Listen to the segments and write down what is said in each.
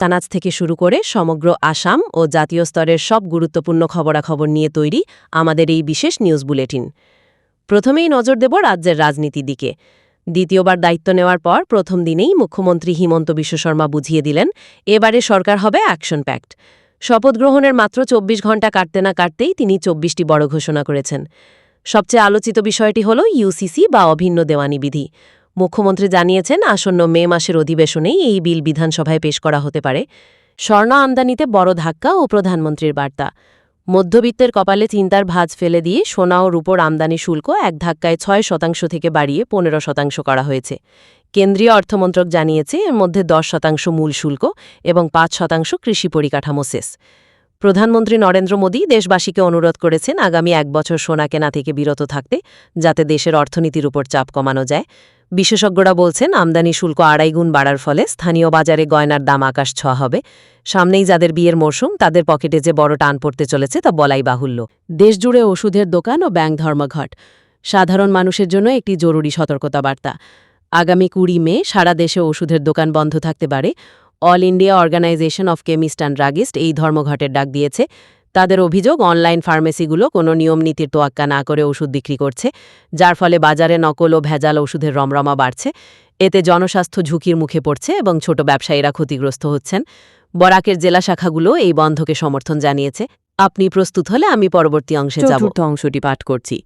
তানাজ থেকে শুরু করে সমগ্র আসাম ও জাতীয় স্তরের সব গুরুত্বপূর্ণ খবরাখবর নিয়ে তৈরি আমাদের এই বিশেষ নিউজ বুলেটিন। প্রথমেই নজর দেব রাজ্যের রাজনীতির দিকে। দ্বিতীয়বার দায়িত্ব নেওয়ার পর প্রথম দিনেই মুখ্যমন্ত্রী হিমন্ত বিশ্ব শর্মা বুঝিয়ে দিলেন, এবারে সরকার হবে অ্যাকশন প্যাক্ট। শপথ গ্রহণের মাত্র ২৪ ঘণ্টা কাটতে না কাটতেই তিনি ২৪টি বড় ঘোষণা করেছেন। সবচেয়ে আলোচিত বিষয়টি হল ইউসিসি বা অভিন্ন দেওয়ানি বিধি। মুখ্যমন্ত্রী জানিয়েছেন, আসন্ন মে মাসের অধিবেশনেই এই বিল বিধানসভায় পেশ করা হতে পারে। স্বর্ণ আমদানিতে বড় ধাক্কা ও প্রধানমন্ত্রীর বার্তা। মধ্যবিত্তের কপালে চিন্তার ভাঁজ ফেলে দিয়ে সোনা ও রূপোর আমদানি শুল্ক এক ধাক্কায় ৬% থেকে বাড়িয়ে ১৫% করা হয়েছে। কেন্দ্রীয় অর্থমন্ত্রক জানিয়েছে, এর মধ্যে ১০% মূল শুল্ক এবং ৫% কৃষি পরিকাঠামো সেস। প্রধানমন্ত্রী নরেন্দ্র মোদী দেশবাসীকে অনুরোধ করেছেন আগামী ১ বছর সোনা কেনা থেকে বিরত থাকতে, যাতে দেশের অর্থনীতির উপর চাপ কমানো যায়। বিশেষজ্ঞরা বলছেন, আমদানি শুল্ক ২.৫ গুণ বাড়ার ফলে স্থানীয় বাজারে গয়নার দাম আকাশ ছোঁয়া হবে। সামনেই যাদের বিয়ের মরশুম, তাদের পকেটে যে বড় টান পড়তে চলেছে তা বলাই বাহুল্য। দেশজুড়ে ওষুধের দোকান ও ব্যাংক ধর্মঘট। সাধারণ মানুষের জন্য একটি জরুরি সতর্কতা বার্তা। আগামী ২০ মে সারা দেশে ওষুধের দোকান বন্ধ থাকতে পারে। All India organisation of chemist and druggist এই ধর্মঘটের ডাক দিয়েছে। তাদের অভিযোগ, অনলাইন ফার্মেসিগুলো কোনো নিয়মনীতির তোয়াক্কা না করে ওষুধ বিক্রি করছে, যার ফলে বাজারে নকল ও ভেজাল ওষুধের রমরমা বাড়ছে। এতে জনস্বাস্থ্য ঝুঁকির মুখে পড়ছে এবং ছোট ব্যবসায়ীরা ক্ষতিগ্রস্ত হচ্ছেন। বরাকের জেলা শাখাগুলো এই বন্ধকে সমর্থন জানিয়েছে। আপনি প্রস্তুত হলে আমি পরবর্তী অংশে যাব। চতুর্থ অংশটি পাঠ করছি।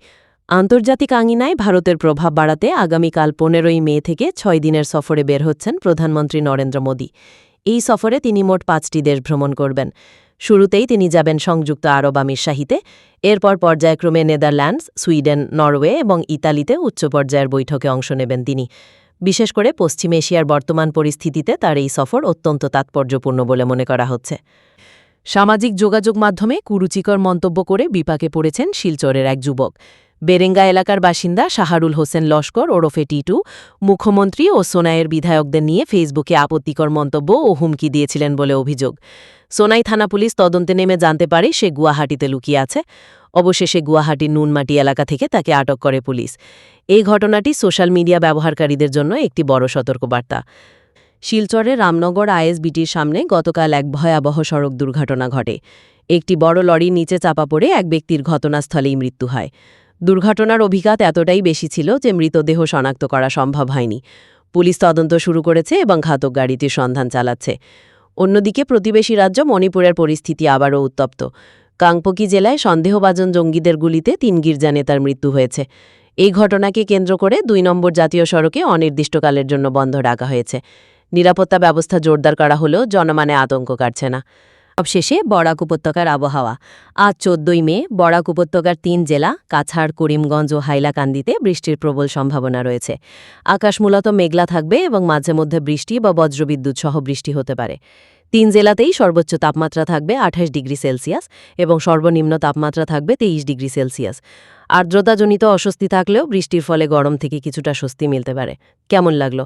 আন্তর্জাতিক আঙিনায় ভারতের প্রভাব বাড়াতে আগামীকাল ১৫ই মে থেকে ৬ দিনের সফরে বের হচ্ছেন প্রধানমন্ত্রী নরেন্দ্র মোদী। এই সফরে তিনি মোট ৫টি দেশ ভ্রমণ করবেন। শুরুতেই তিনি যাবেন সংযুক্ত আরব আমিরশাহিতে। এরপর পর্যায়ক্রমে নেদারল্যান্ডস, সুইডেন, নরওয়ে এবং ইতালিতে উচ্চ পর্যায়ের বৈঠকে অংশ নেবেন তিনি। বিশেষ করে পশ্চিম এশিয়ার বর্তমান পরিস্থিতিতে তার এই সফর অত্যন্ত তাৎপর্যপূর্ণ বলে মনে করা হচ্ছে। সামাজিক যোগাযোগ মাধ্যমে কুরুচিকর মন্তব্য করে বিপাকে পড়েছেন শিলচরের এক যুবক। বেরেঙ্গা এলাকার বাসিন্দা শাহারুল হোসেন লস্কর ওরফে টিটু মুখ্যমন্ত্রী ও সোনাইয়ের বিধায়কদের নিয়ে ফেসবুকে আপত্তিকর মন্তব্য ও হুমকি দিয়েছিলেন বলে অভিযোগ। সোনাই থানা পুলিশ তদন্তে নেমে জানতে পারে সে গুয়াহাটিতে লুকিয়ে আছে। অবশেষে গুয়াহাটির নুনমাটি এলাকা থেকে তাকে আটক করে পুলিশ। এই ঘটনাটি সোশ্যাল মিডিয়া ব্যবহারকারীদের জন্য একটি বড় সতর্কবার্তা। শিলচরের রামনগর আইএসবিটির সামনে গতকাল এক ভয়াবহ সড়ক দুর্ঘটনা ঘটে। একটি বড় লরির নিচে চাপা পড়ে এক ব্যক্তির ঘটনাস্থলেই মৃত্যু হয়। দুর্ঘটনার অভিঘাত এতটাই বেশি ছিল যে মৃতদেহ শনাক্ত করা সম্ভব হয়নি। পুলিশ তদন্ত শুরু করেছে এবং ঘাতক গাড়িটির সন্ধান চালাচ্ছে। অন্যদিকে প্রতিবেশী রাজ্য মণিপুরের পরিস্থিতি আবারও উত্তপ্ত। কাংপোকি জেলায় সন্দেহভাজন জঙ্গিদের গুলিতে ৩ গির্জা নেতার মৃত্যু হয়েছে। এই ঘটনাকে কেন্দ্র করে ২ নম্বর জাতীয় সড়কে অনির্দিষ্টকালের জন্য বন্ধ রাখা হয়েছে। নিরাপত্তা ব্যবস্থা জোরদার করা হলেও জনমানে আতঙ্ক কাটছে না। সবশেষে বরাক উপত্যকার আবহাওয়া। আজ ১৪ই মে বরাক উপত্যকার ৩ জেলা কাছাড়, করিমগঞ্জ ও হাইলাকান্দিতে বৃষ্টির প্রবল সম্ভাবনা রয়েছে। আকাশ মূলত মেঘলা থাকবে এবং মাঝে মধ্যে বৃষ্টি বা বজ্রবিদ্যুৎ সহ বৃষ্টি হতে পারে। ৩ জেলাতেই সর্বোচ্চ তাপমাত্রা থাকবে ২৮ ডিগ্রি সেলসিয়াস এবং সর্বনিম্ন তাপমাত্রা থাকবে ২৩ ডিগ্রি সেলসিয়াস। আর্দ্রতাজনিত অস্বস্তি থাকলেও বৃষ্টির ফলে গরম থেকে কিছুটা স্বস্তি মিলতে পারে। কেমন লাগলো?